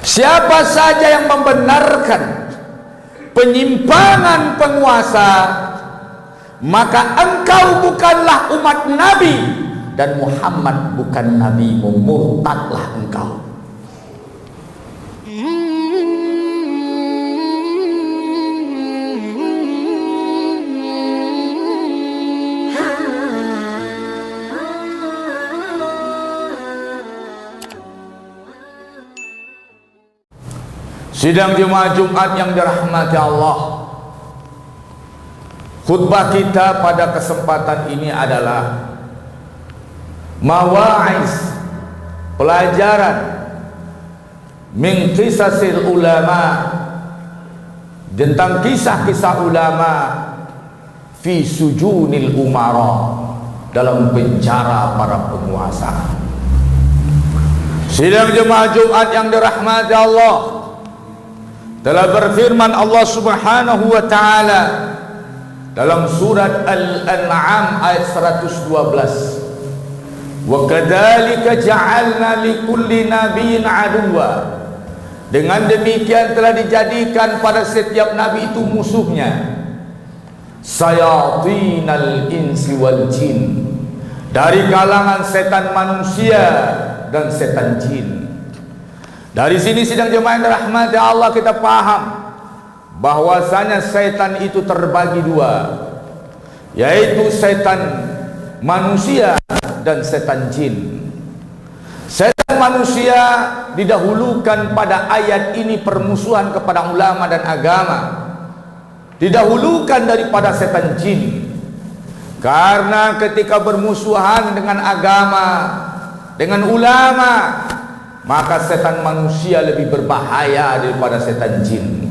Siapa saja yang membenarkan penyimpangan penguasa, maka engkau bukanlah umat Nabi dan Muhammad bukan Nabi, murtadlah engkau. Sidang jemaah Jumat yang dirahmati Allah, khutbah kita pada kesempatan ini adalah mawa'iz, pelajaran min qisasil ulama, tentang kisah-kisah ulama fi sujunil umara, dalam penjara para penguasa. Sidang jemaah Jumat yang dirahmati Allah, telah berfirman Allah Subhanahu wa taala dalam surat Al-An'am ayat 112, wa kadzalika ja'alna likulli nabiyyin aduwwa, dengan demikian telah dijadikan pada setiap nabi itu musuhnya, sayatinal insi wal jin, dari kalangan setan manusia dan setan jin. Dari sini sidang jemaah yang dirahmati Allah, kita paham bahwasanya setan itu terbagi dua, yaitu setan manusia dan setan jin. Setan manusia didahulukan pada ayat ini permusuhan kepada ulama dan agama, didahulukan daripada setan jin, karena ketika bermusuhan dengan agama, dengan ulama, maka setan manusia lebih berbahaya daripada setan jin.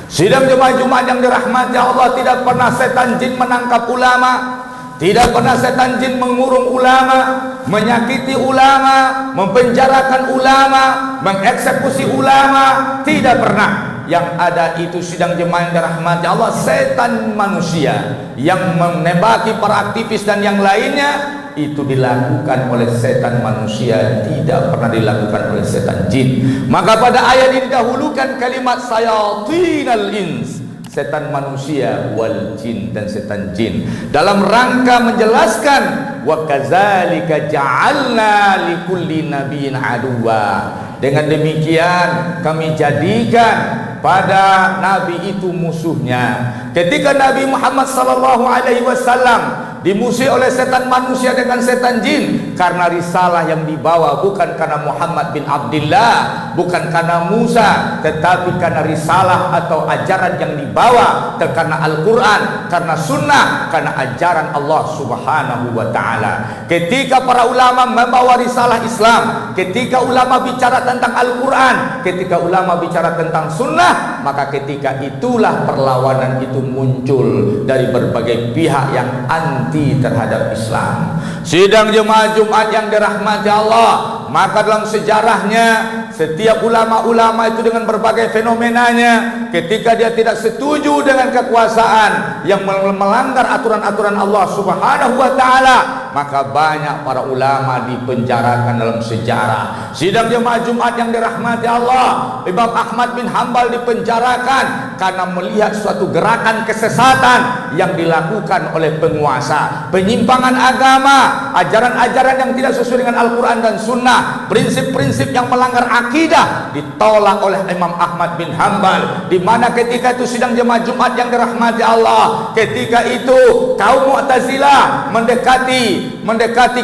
Sidang jemaah Jumat yang dirahmati Allah, tidak pernah setan jin menangkap ulama, tidak pernah setan jin mengurung ulama, menyakiti ulama, mempenjarakan ulama, mengeksekusi ulama, tidak pernah. Yang ada itu sidang jemaah yang dirahmati Allah, setan manusia yang menembaki para aktivis dan yang lainnya, itu dilakukan oleh setan manusia, tidak pernah dilakukan oleh setan jin. Maka pada ayat ini dahulukan kalimat sayatinal ins, setan manusia, wal jin, dan setan jin, dalam rangka menjelaskan wa kadzalika ja'alna likulli nabiyyin aduwwa, dengan demikian kami jadikan pada nabi itu musuhnya. Ketika Nabi Muhammad sallallahu alaihi wasallam dimusuhi oleh setan manusia dengan setan jin, karena risalah yang dibawa bukan karena Muhammad bin Abdullah, bukan karena Musa, tetapi karena risalah atau ajaran yang dibawa, karena Al-Quran, karena sunnah, karena ajaran Allah Subhanahu wa ta'ala. Ketika para ulama membawa risalah Islam, ketika ulama bicara tentang Al-Quran, ketika ulama bicara tentang sunnah, maka ketika itulah perlawanan itu muncul dari berbagai pihak yang anti terhadap Islam. Sidang jemaah Jumat yang dirahmati Allah, maka dalam sejarahnya setiap ulama-ulama itu dengan berbagai fenomenanya, ketika dia tidak setuju dengan kekuasaan yang melanggar aturan-aturan Allah Subhanahu wa ta'ala, maka banyak para ulama dipenjarakan dalam sejarah. Sidang jemaah Jumat yang dirahmati Allah, Imam Ahmad bin Hanbal dipenjarakan karena melihat suatu gerakan kesesatan yang dilakukan oleh penguasa, penyimpangan agama, ajaran-ajaran yang tidak sesuai dengan Al-Quran dan Sunnah, prinsip-prinsip yang melanggar akidah, ditolak oleh Imam Ahmad bin Hanbal. Di mana ketika itu sidang jemaah Jumat yang dirahmati Allah, ketika itu kaum Mu'tazilah mendekati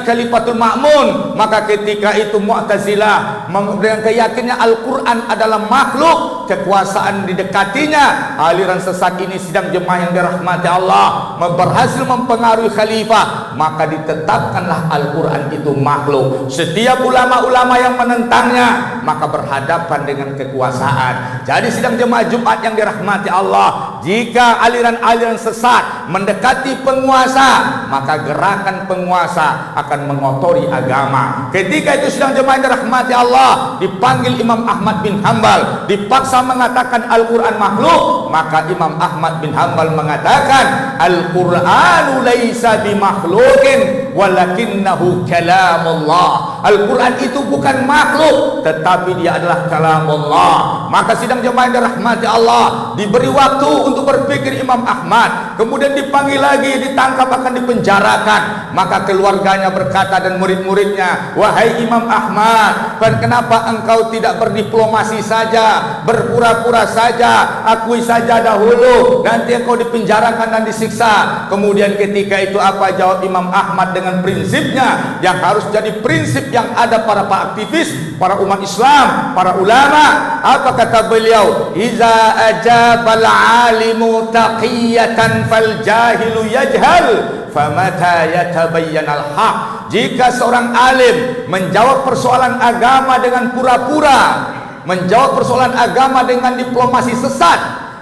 Khalifatul Ma'mun, maka ketika itu Mu'tazilah dengan keyakinan Al-Quran adalah makhluk, kekuasaan didekatinya. Aliran sesat ini sidang jemaah yang dirahmati Allah berhasil mempengaruhi khalifah, maka ditetapkanlah Al-Quran itu makhluk. Setiap ulama-ulama yang menentangnya maka berhadapan dengan kekuasaan. Jadi sidang jemaah Jumat yang dirahmati Allah, jika aliran-aliran sesat mendekati penguasa, maka gerakan penguasa akan mengotori agama. Ketika itu sidang jemaah yang dirahmati Allah, dipanggil Imam Ahmad bin Hanbal, dipaksa mengatakan Al-Quran makhluk, maka Imam Ahmad bin Hanbal mengatakan Al-Quranu laisa bimakhlukin walakinnahu kalamullah. Al-Quran itu bukan makhluk, tetapi dia adalah kalamullah. Maka sidang jemaah yang dirahmati Allah, diberi waktu untuk berpikir Imam Ahmad, kemudian dipanggil lagi, ditangkap, akan dipenjarakan. Maka keluarganya berkata dan murid-muridnya, wahai Imam Ahmad, kenapa engkau tidak berdiplomasi saja, berpura-pura saja, akui saja dahulu, nanti engkau dipenjarakan dan disiksa. Kemudian ketika itu apa jawab Imam Ahmad dengan prinsipnya yang harus jadi prinsip yang ada para aktivis, para umat Islam, para ulama. Apa kata beliau? Iza ajabal alimu taqiyatan fal jahilu yajhal famata yatabayyanal haq. Jika seorang alim menjawab persoalan agama dengan pura-pura, menjawab persoalan agama dengan diplomasi sesat,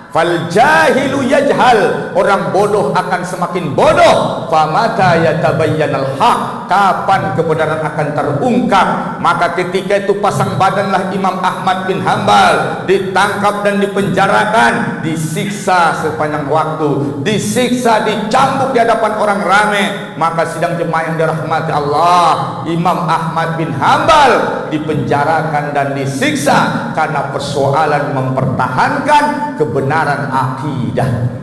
fal jahilu yajhal, orang bodoh akan semakin bodoh. Famata yatabayyanal haq, kapan kebenaran akan terungkap. Maka ketika itu pasang badanlah Imam Ahmad bin Hanbal, ditangkap dan dipenjarakan, disiksa sepanjang waktu, disiksa, dicambuk di hadapan orang ramai. Maka sidang jemaah yang dirahmati Allah, Imam Ahmad bin Hanbal dipenjarakan dan disiksa karena persoalan mempertahankan kebenaran akidah.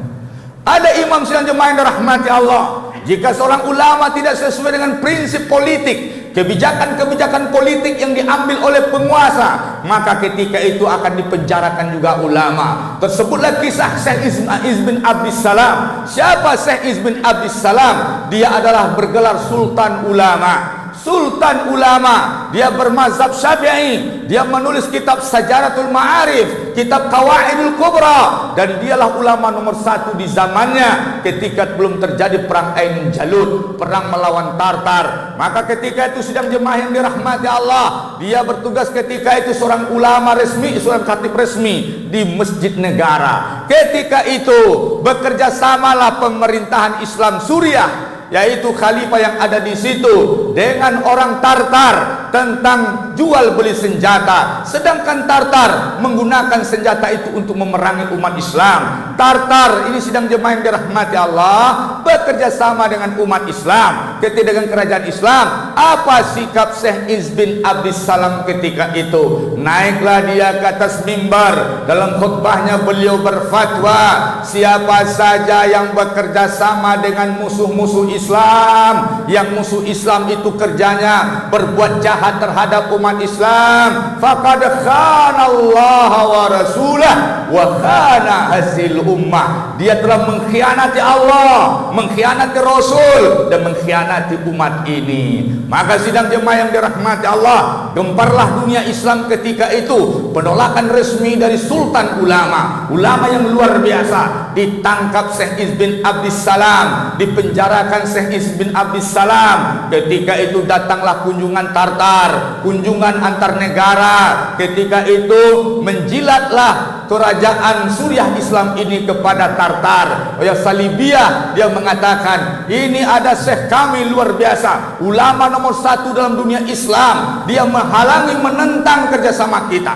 Ada imam sidang jemaah yang dirahmati Allah, jika seorang ulama tidak sesuai dengan prinsip politik, kebijakan-kebijakan politik yang diambil oleh penguasa, maka ketika itu akan dipenjarakan juga ulama. Tersebutlah kisah Syekh Iz bin Abdissalam. Siapa Syekh Iz bin Abdissalam? Dia adalah bergelar Sultan Ulama. Sultan ulama, dia bermazhab Syafi'i, dia menulis kitab Sajaratul Ma'arif, kitab Qawaidul Kubra, dan dialah ulama nomor 1 di zamannya ketika belum terjadi perang Ain Jalut, perang melawan Tartar. Maka ketika itu sidang jemaah yang dirahmati Allah, dia bertugas ketika itu seorang ulama resmi, seorang khatib resmi di masjid negara. Ketika itu bekerja samalah pemerintahan Islam Suriah, yaitu khalifah yang ada di situ, dengan orang Tartar tentang jual beli senjata. Sedangkan Tartar menggunakan senjata itu untuk memerangi umat Islam. Tartar ini sidang jemaah yang dirahmati Allah bekerja sama dengan umat Islam, ketika dengan kerajaan Islam. Apa sikap Syekh Iz bin Abdissalam ketika itu? Naiklah dia ke atas mimbar, dalam khutbahnya beliau berfatwa, siapa saja yang bekerja sama dengan musuh-musuh Islam, yang musuh Islam itu kerjanya berbuat jahat terhadap umat Islam, faqad khana Allah wa rasulah wa khana hasil ummah. Dia telah mengkhianati Allah, mengkhianati Rasul, dan mengkhianati umat ini. Maka sidang jemaah yang dirahmati Allah, gemparlah dunia Islam ketika itu. Penolakan resmi dari Sultan Ulama, ulama yang luar biasa. Ditangkap Syekh Iz bin Abdissalam, dipenjarakan Syekh Iz bin Abdissalam. Ketika itu datanglah kunjungan Tartar, kunjungan antar negara. Ketika itu menjilatlah kerajaan Suriah Islam ini kepada Tartar. Ya Salibiyah, dia mengatakan, ini ada Syekh kami luar biasa, ulama nomor 1 dalam dunia Islam. Dia menghalangi, menentang kerjasama kita,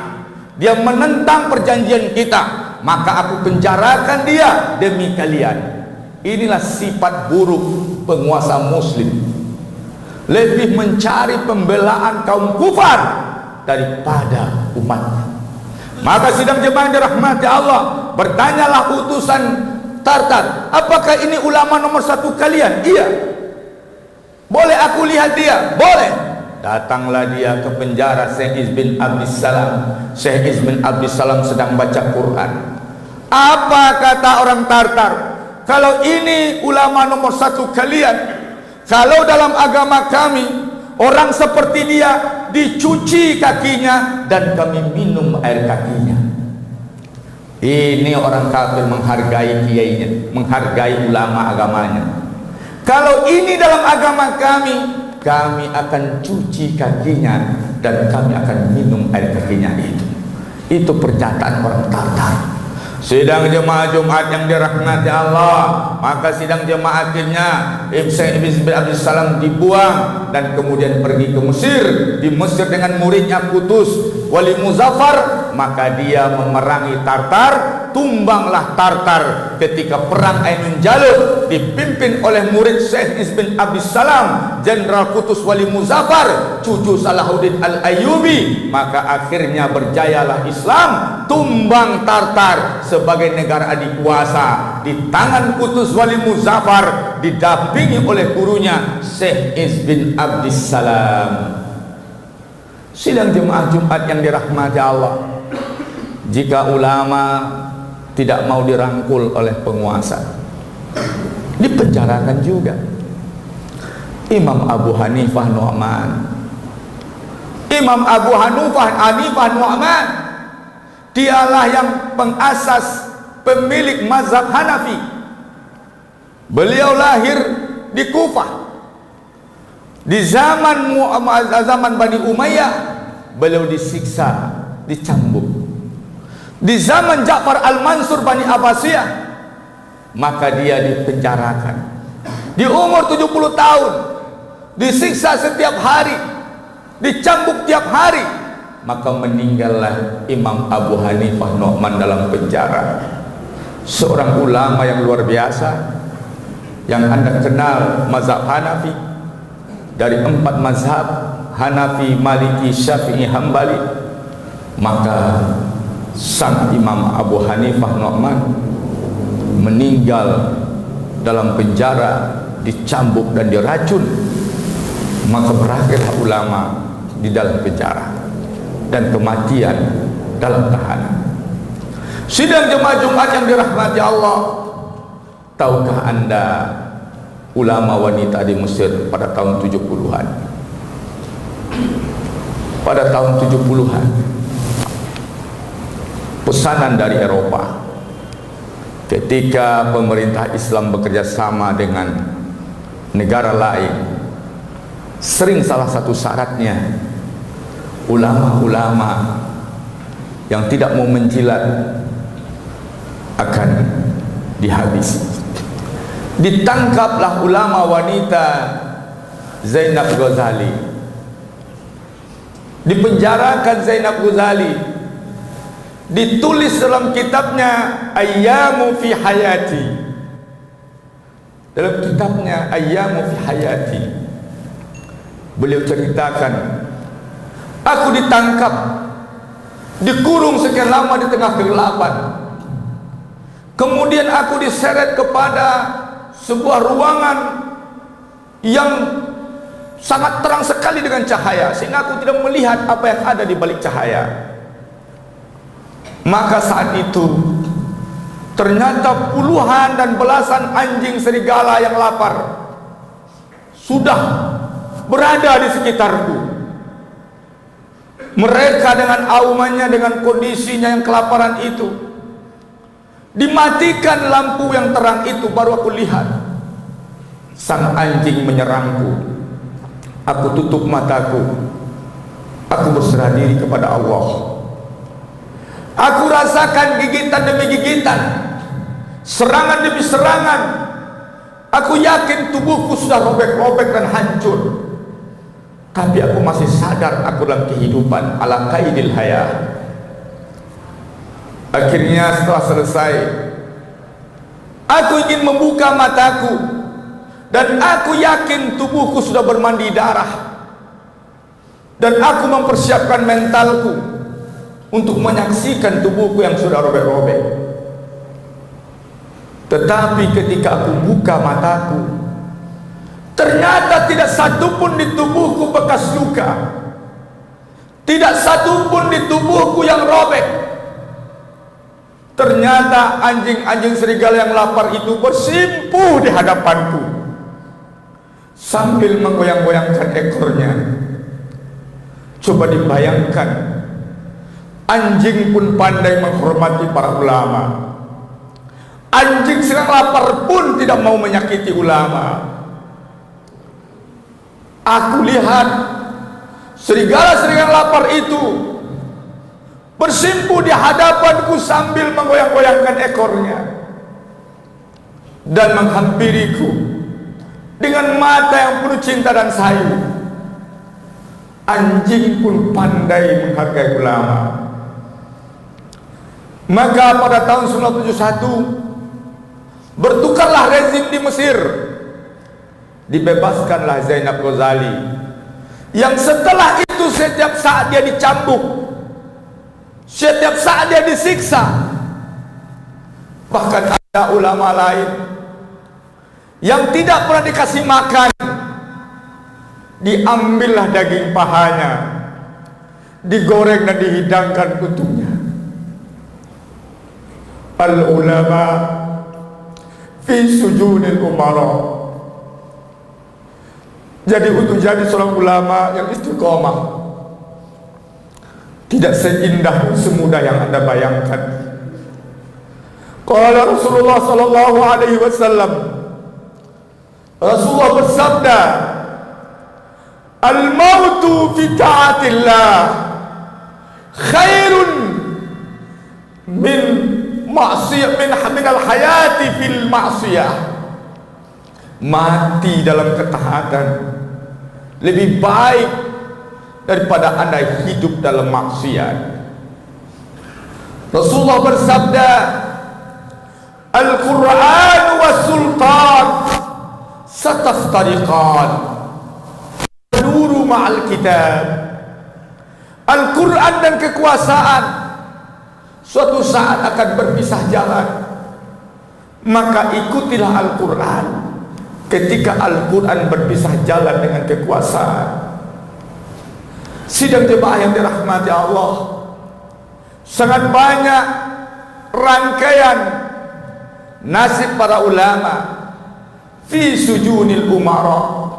dia menentang perjanjian kita, maka aku penjarakan dia demi kalian. Inilah sifat buruk penguasa muslim, lebih mencari pembelaan kaum kufar daripada umatnya. Maka sidang jemaah dirahmati Allah, bertanyalah utusan Tartar, apakah ini ulama nomor 1 kalian? Iya. Boleh aku lihat dia? Boleh. Datanglah dia ke penjara Syekh Iz bin Abdissalam. Syekh Iz bin Abdissalam sedang baca Quran. Apa kata orang Tartar? Kalau ini ulama nomor 1 kalian, kalau dalam agama kami orang seperti dia dicuci kakinya dan kami minum air kakinya. Ini orang kafir menghargai kiainya, menghargai ulama agamanya. Kalau ini dalam agama kami, kami akan cuci kakinya dan kami akan minum air kakinya itu. Itu pernyataan orang Tartar. Sidang jemaah Jumat yang dirahmati Allah, maka sidang jemaah akhirnya Ibn Abdus Salam dibuang dan kemudian pergi ke Mesir. Di Mesir dengan muridnya Qutus Wali Muzaffar, maka dia memerangi Tartar. Tumbanglah Tartar ketika perang Ainun Jalut dipimpin oleh murid Syekh Ibn Abdus Salam, Jenderal Qutus Wali Muzaffar, cucu Salahuddin Al-Ayyubi. Maka akhirnya berjayalah Islam, tumbang Tartar sebagai negara adikuasa di tangan Qutus Wali Muzaffar, didampingi oleh gurunya Syekh Ibn Abdus Salam. Sidang jemaah Jumat yang dirahmati Allah, jika ulama tidak mau dirangkul oleh penguasa, dipenjarakan juga. Imam Abu Hanifah Nu'man, Imam Abu Hanifah Nu'man, dialah yang pengasas, pemilik mazhab Hanafi. Beliau lahir di Kufah. Di zaman Bani Umayyah, beliau disiksa, dicambuk. Di zaman Ja'far Al-Mansur Bani Abbasiyah, maka dia dipenjarakan. Di umur 70 tahun, disiksa setiap hari, dicambuk tiap hari, maka meninggallah Imam Abu Hanifah Nu'man dalam penjara. Seorang ulama yang luar biasa, yang Anda kenal mazhab Hanafi, dari 4 mazhab Hanafi, Maliki, Syafi'i, Hambali. Maka sang Imam Abu Hanifah Nu'man meninggal dalam penjara, dicambuk dan diracun. Maka berakhirlah ulama di dalam penjara dan kematian dalam tahanan. Sidang jemaah Jumat yang dirahmati Allah, tahukah Anda ulama wanita di Mesir pada tahun 70-an? Pada tahun 70-an, pesanan dari Eropa ketika pemerintah Islam bekerja sama dengan negara lain, sering salah satu syaratnya ulama-ulama yang tidak mau menjilat akan dihabisi. Ditangkaplah ulama wanita Zainab Ghazali, dipenjarakan Zainab Ghazali, ditulis dalam kitabnya Ayyamu fi Hayati. Dalam kitabnya Ayyamu fi Hayati, beliau ceritakan, aku ditangkap, dikurung sekian lama di tengah kegelapan, kemudian aku diseret kepada sebuah ruangan yang sangat terang sekali dengan cahaya, sehingga aku tidak melihat apa yang ada di balik cahaya. Maka saat itu ternyata puluhan dan belasan anjing serigala yang lapar sudah berada di sekitarku. Mereka dengan aumannya, dengan kondisinya yang kelaparan itu, dimatikan lampu yang terang itu, baru aku lihat sang anjing menyerangku. Aku tutup mataku, aku berserah diri kepada Allah. Aku rasakan gigitan demi gigitan, serangan demi serangan. Aku yakin tubuhku sudah robek-robek dan hancur, tapi aku masih sadar aku dalam kehidupan ala qaidil hayah. Akhirnya setelah selesai, aku ingin membuka mataku dan aku yakin tubuhku sudah bermandi darah, dan aku mempersiapkan mentalku untuk menyaksikan tubuhku yang sudah robek-robek. Tetapi ketika aku buka mataku, ternyata tidak satu pun di tubuhku bekas luka, tidak satu pun di tubuhku yang robek. Ternyata anjing-anjing serigala yang lapar itu bersimpuh di hadapanku sambil menggoyang-goyangkan ekornya. Coba dibayangkan, anjing pun pandai menghormati para ulama. Anjing sedang lapar pun tidak mau menyakiti ulama. Aku lihat serigala-serigala lapar itu bersimpu di hadapanku sambil menggoyang-goyangkan ekornya dan menghampiriku dengan mata yang penuh cinta dan sayu. Anjing pun pandai menghargai ulama. Maka pada tahun 1971 bertukarlah rezim di Mesir. Dibebaskanlah Zainab Ghazali, yang setelah itu setiap saat dia dicambuk, setiap saat dia disiksa. Bahkan ada ulama lain yang tidak pernah dikasih makan, diambillah daging pahanya, digoreng dan dihidangkan untuknya. Al-ulama fi sujunil umara. Jadi untuk jadi seorang ulama yang istiqomah tidak seindah, semudah yang Anda bayangkan. Qala Rasulullah sallallahu alaihi wasallam, Rasulullah bersabda, al-mautu fi ta'atillah khairun min ma'siyah min al-hayati fil ma'siyah. Mati dalam ketaatan lebih baik daripada Anda hidup dalam maksiat. Rasulullah bersabda, Al-Quran wa sultan sataftariqan nuru ma'al kitab. Al-Quran dan kekuasaan suatu saat akan berpisah jalan. Maka ikutilah Al-Quran ketika Al-Quran berpisah jalan dengan kekuasaan. Sidang jemaah yang dirahmati Allah, sangat banyak rangkaian nasib para ulama fi sujunil umara.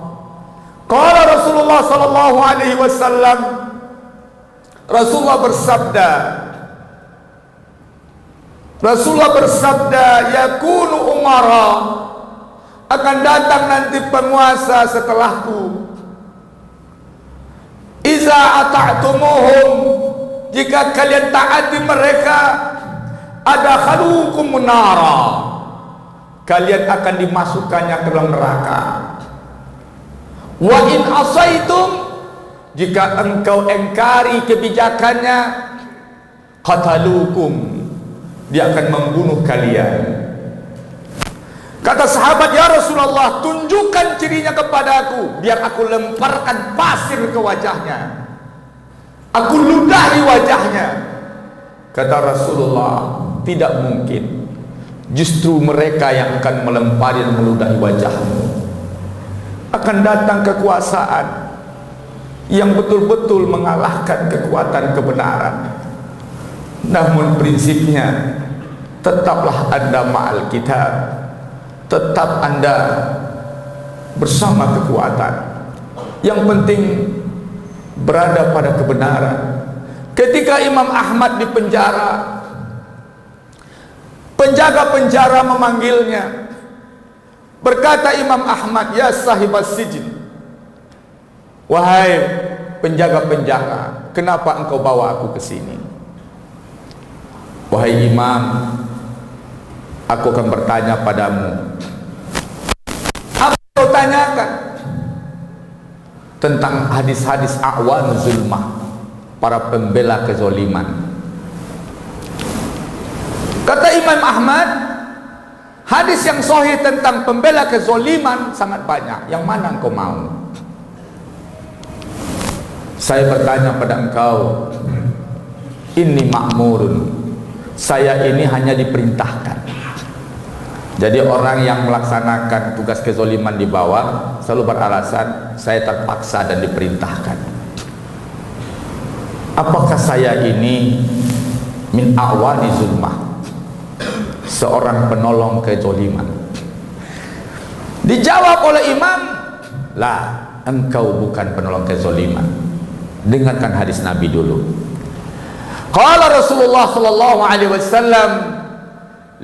Qala Rasulullah sallallahu alaihi wasallam, Rasulullah bersabda, yakunu umara, akan datang nanti penguasa setelahku. Iza ata'tumuhum, jika kalian taati mereka, ada khalukum nara, kalian akan dimasukkannya ke dalam neraka. Wa in asaitum, jika engkau engkari kebijakannya, qatalukum, dia akan membunuh kalian. Kata sahabat, ya Rasulullah, tunjukkan cirinya kepadaku, biar aku lemparkan pasir ke wajahnya, aku ludahi wajahnya. Kata Rasulullah, tidak mungkin, justru mereka yang akan melempari dan meludahi wajahmu. Akan datang kekuasaan yang betul-betul mengalahkan kekuatan kebenaran. Namun prinsipnya, tetaplah Anda ma'al kitab, tetap Anda bersama kekuatan. Yang penting berada pada kebenaran. Ketika Imam Ahmad di penjara, penjaga penjara memanggilnya. Berkata Imam Ahmad, ya sahibas sijin, wahai penjaga penjara, kenapa engkau bawa aku ke sini? Wahai Imam, aku akan bertanya padamu. Apa kau tanyakan? Tentang hadis-hadis a'wan zulmah, para pembela kezoliman. Kata Imam Ahmad, hadis yang sahih tentang pembela kezoliman sangat banyak. Yang mana engkau mau? Saya bertanya pada engkau, ini ma'murun, saya ini hanya diperintahkan. Jadi orang yang melaksanakan tugas kezoliman di bawah selalu beralasan, saya terpaksa dan diperintahkan. Apakah saya ini min a'wani zulmah, seorang penolong kezoliman? Dijawab oleh imam, lah, engkau bukan penolong kezoliman. Dengarkan hadis Nabi dulu. Qala Rasulullah sallallahu alaihi wasallam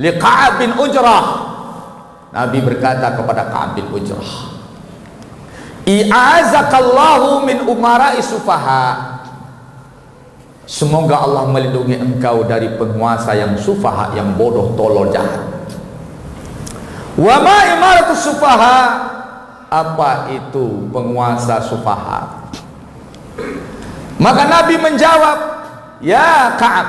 li Ka'ab bin Ujrah, Nabi berkata kepada Ka'ab bin Ujrah, i'azakallahu min umara'i sufaha, Semoga Allah melindungi engkau dari penguasa yang sufaha, yang bodoh, tolol, jahat. Wa ma imaratus sufaha, apa itu penguasa sufaha? Maka Nabi menjawab, ya Ka'ab,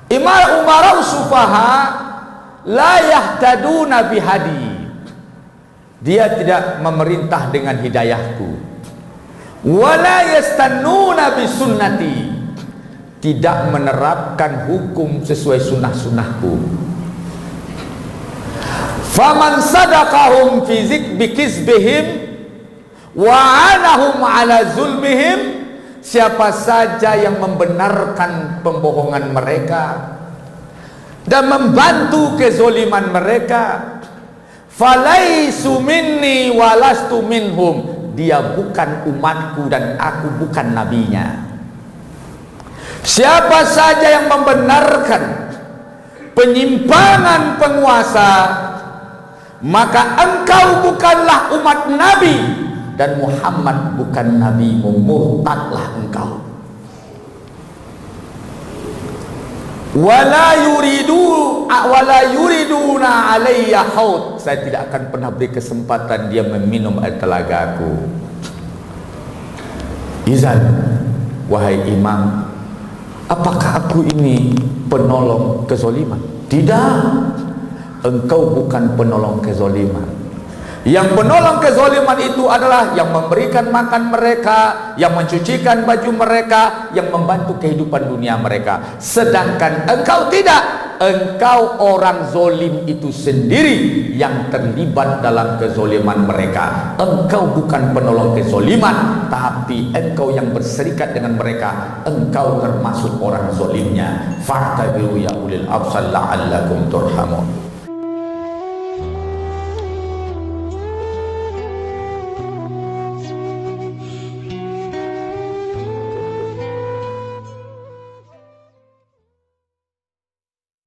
umara sufaha la yahtaduna bihadi, dia tidak memerintah dengan hidayahku. Wala yastannuna bisunnati, tidak menerapkan hukum sesuai sunnah-sunnahku. Faman sadaqahum fi bikizbihim wa anahum ala zulmihim, siapa saja yang membenarkan pembohongan mereka dan membantu kezoliman mereka, falaisu minni walastu minhum, dia bukan umatku dan aku bukan nabinya. Siapa saja yang membenarkan penyimpangan penguasa, maka engkau bukanlah umat Nabi dan Muhammad bukan nabimu, murtadlah engkau. Wala yuriduna alayya haud, saya tidak akan pernah beri kesempatan dia meminum air telagaku. Izan, wahai imam, apakah aku ini penolong kezoliman? Tidak, engkau bukan penolong kezoliman. Yang penolong kezoliman itu adalah yang memberikan makan mereka, yang mencucikan baju mereka, yang membantu kehidupan dunia mereka. Sedangkan engkau tidak, engkau orang zolim itu sendiri yang terlibat dalam kezoliman mereka. Engkau bukan penolong kezoliman, tapi engkau yang berserikat dengan mereka, engkau termasuk orang zolimnya. Fa'tabiru ya ulil absar la'allakum turhamun.